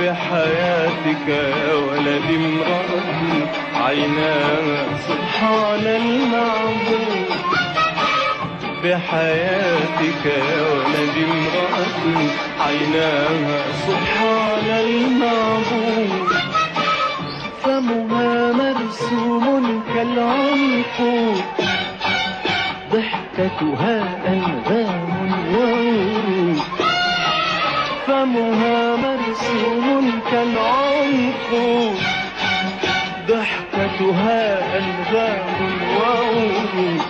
بحياتك يا ولد امرأة عيناها سبحان المعبود. بحياتك يا ولد امرأة عيناها سبحان المعبود. فمها مرسوم كالعنقود، ضحكتها أنغام وورود. فمها مرسوم كالعنقود، ضحكتها أنغام وورود.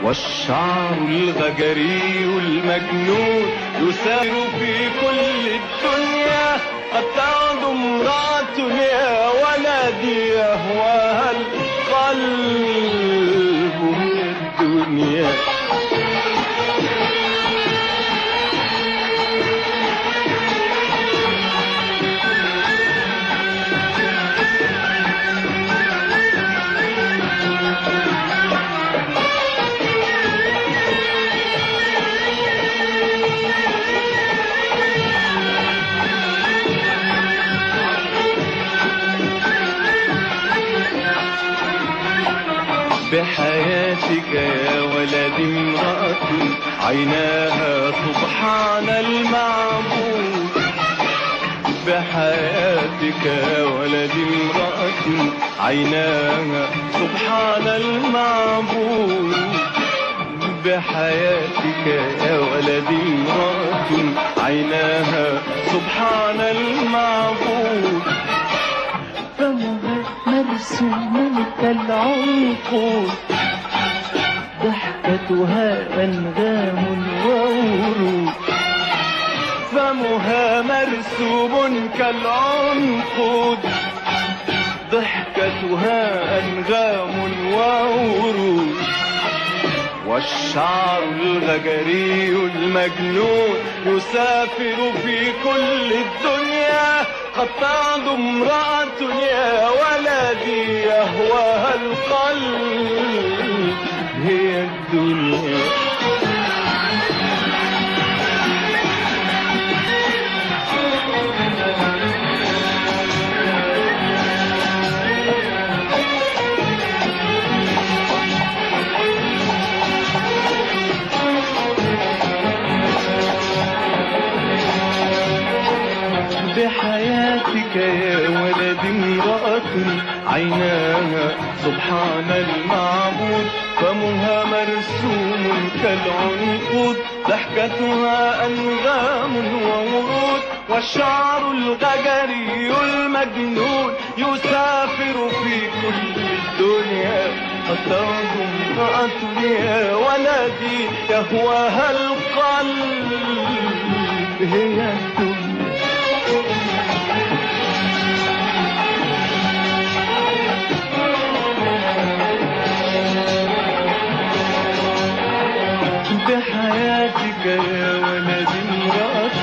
والشعر الغجري المجنون يسار في كل الدنيا. قد تعد امرأة يا ولدي يهواها القلب من الدنيا. بحياتك يا ولد امرأة عيناها سبحان المعبود. بحياتك يا ولد امرأة عيناها سبحان المعبود. بحياتك يا ولد امرأة عيناها سبحان المعبود. فمها مرسوم كالعنقود، ضحكتها أنغام وورود. فمها مرسوم كالعنقود، ضحكتها أنغام وورود. والشعر الغجري المجنون يسافر في كل الدنيا. قد تعد امرأة يا ولدي يهواها القلب هي الدنيا. بحياتك يا ولد امرأة عيناها سبحان المعبود. فمها مرسوم كالعنقود، ضحكتها أنغام وورود. والشعر الغجري المجنون يسافر في كل الدنيا. قد تعد امرأة يا ولدي يهواها القلب هي الدنيا. بحياتك يا ولد امرأة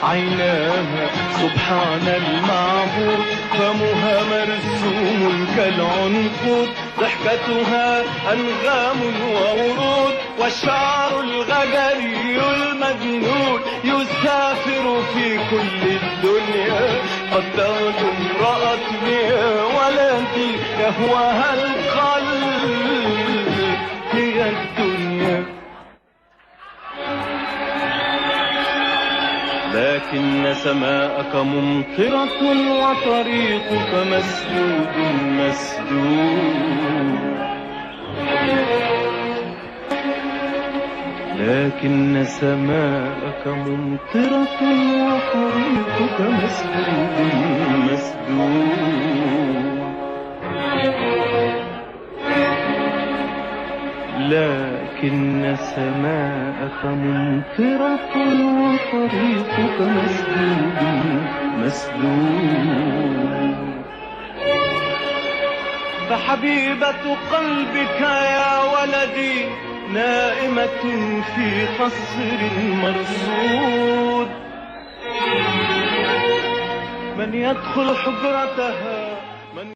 عيناها سبحان المعبود. فمها مرسوم كالعنقود، ضحكتها أنغام وورود. والشعر الغجري المجنون يسافر في كل الدنيا. قد تعد امرأة يا ولدي يهواها القلب هي الدنيا. لكن سماءك ممطرة وطريقك مسدود مسدود. لكن سماءك ممطرة وطريقك مسدود مسدود. لكن سماءك ممطرة وطريقك مسدود مسدود. فحبيبة قلبك يا ولدي نائمة في قصر مرصود. من يدخل حجرتها